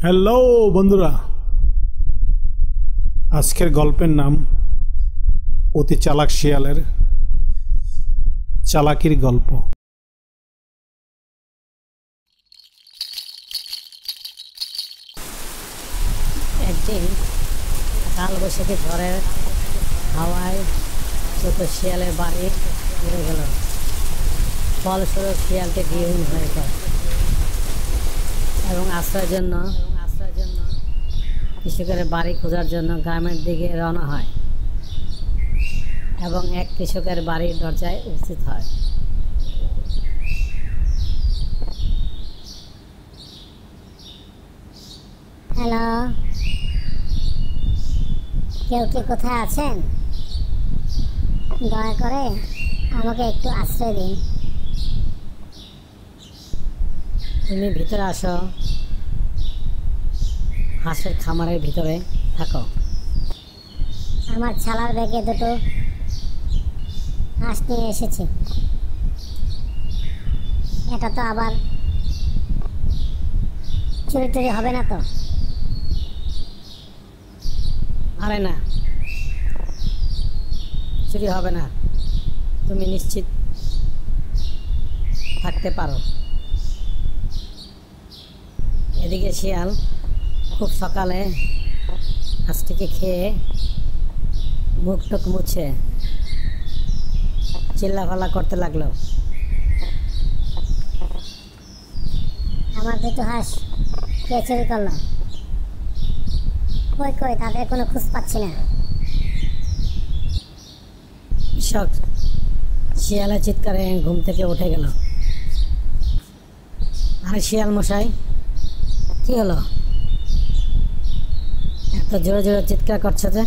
Hello বন্ধুরা, আজকের গল্পের নাম অতি চালাক শিয়ালের চালাকির গল্প। একদিন কালবৈশাখী ঝড়ের হাওয়ায় ছোট শিয়ালের বাড়ি উড়ে গেল। ফলস্বরূপ শিয়ালটি গৃহহীন হয়ে পড়ে এবং আশ্রয়ের জন্য কৃষকের বাড়ি খোঁজার জন্য গ্রামের দিকে রওনা হয় এবং এক কৃষকের বাড়ির দরজায় উপস্থিত হয়। হ্যালো, কেউ কি কোথায় আছেন? দয়া করে আমাকে একটু আশ্রয় দিন। তুমি ভিতরে আসো, হাঁসের খামারের ভিতরে থাকো। আমার ছালার ব্যাগে দুটো হাঁস নিয়ে এসেছি। এটা তো আবার চুরি টুরি হবে না তো? আরে না, চুরি হবে না, তুমি নিশ্চিত থাকতে পারো। এদিকে শিয়াল খুব সকালে হাঁসটিকে খেয়ে মুখ টুক মুছে চিল্লাফাল্লা করতে লাগলো। আমার দুটো হাঁস কে চুরি করলো? কই কই, তাদের কোনো খোঁজ পাচ্ছি না। কৃষক শিয়ালের চিৎকারে ঘুম থেকে উঠে গেল। আরে শিয়াল মশাই, কি হলো? এত জোরে জোরে চিৎকার করছে যে?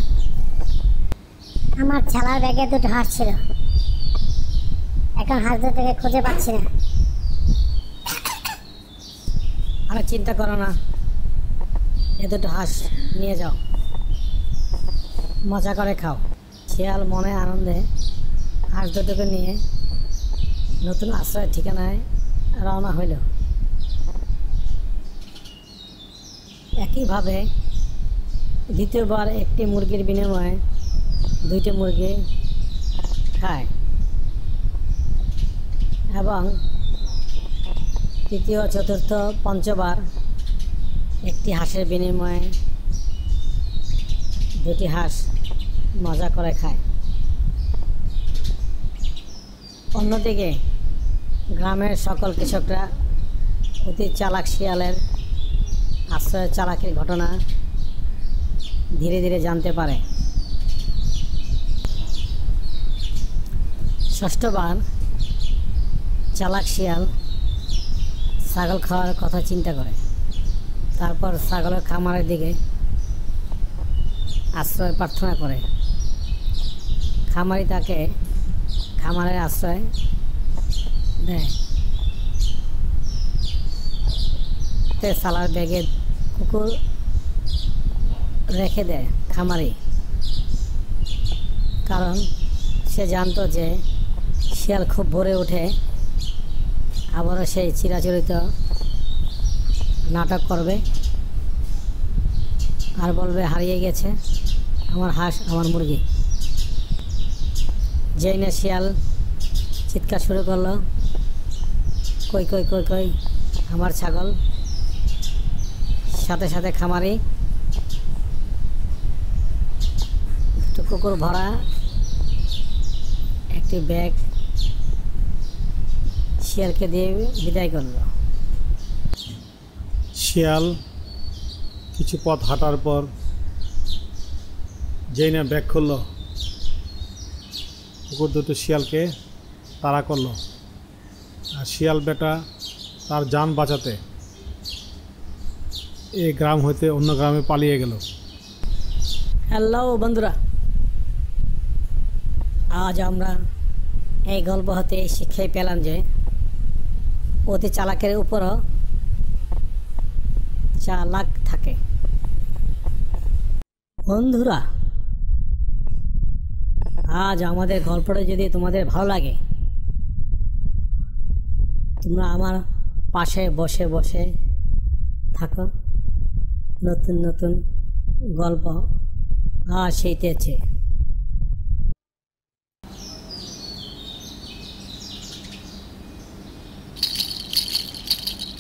আমার ছালার ব্যাগে দুটো হাঁস ছিল, এখন হাঁস দুটোকে খুঁজে পাচ্ছি না। আরে চিন্তা করো না, এ দুটো হাঁস নিয়ে যাও, মজা করে খাও। শিয়াল মনে আনন্দে হাঁস দুটোকে নিয়ে নতুন আশ্রয়ের ঠিকানায় রওনা হইল। একইভাবে দ্বিতীয়বার একটি মুরগির বিনিময়ে দুইটি মুরগি খায় এবং তৃতীয় চতুর্থ পঞ্চবার একটি হাঁসের বিনিময়ে দুটি হাঁস মজা করে খায়। অন্যদিকে গ্রামের সকল কৃষকরা অতি চালাক শিয়ালের আশ্রয়ের চালাকির ঘটনা ধীরে ধীরে জানতে পারে। ষষ্ঠবার চালাক শিয়াল ছাগল খাওয়ার কথা চিন্তা করে। তারপর ছাগলের খামারের দিকে আশ্রয় প্রার্থনা করে। খামারি তাকে খামারের আশ্রয় দেয়। ছালার ব্যাগে কুকুর রেখে দেয় খামারি, কারণ সে জানতো যে শিয়াল খুব ভোরে উঠে আবারও সেই চিরাচরিত নাটক করবে আর বলবে, হারিয়ে গেছে আমার হাঁস, আমার মুরগি। যেই না শিয়াল চিৎকার শুরু করলো, কই কই কই কই আমার ছাগল, সাথে সাথে খামারি একটু কুকুর ভরা একটি ব্যাগ শিয়ালকে দিয়ে বিদায় করল। শিয়াল কিছু পথ হাঁটার পর যেই না ব্যাগ খুলল, কুকুর দুটো শিয়ালকে তাড়া করলো। আর শিয়াল বেটা তার জান বাঁচাতে এই গ্রাম হইতে অন্য গ্রামে পালিয়ে গেল। হ্যালো বন্ধুরা, আজ আমরা এই গল্প হতে শিক্ষাই পেলাম যে অতি চালাকের উপরও চালাক থাকে। বন্ধুরা, আজ আমাদের গল্পটা যদি তোমাদের ভালো লাগে, তোমরা আমার পাশে বসে বসে থাকো নতুন নতুন গল্প সেইটেছে।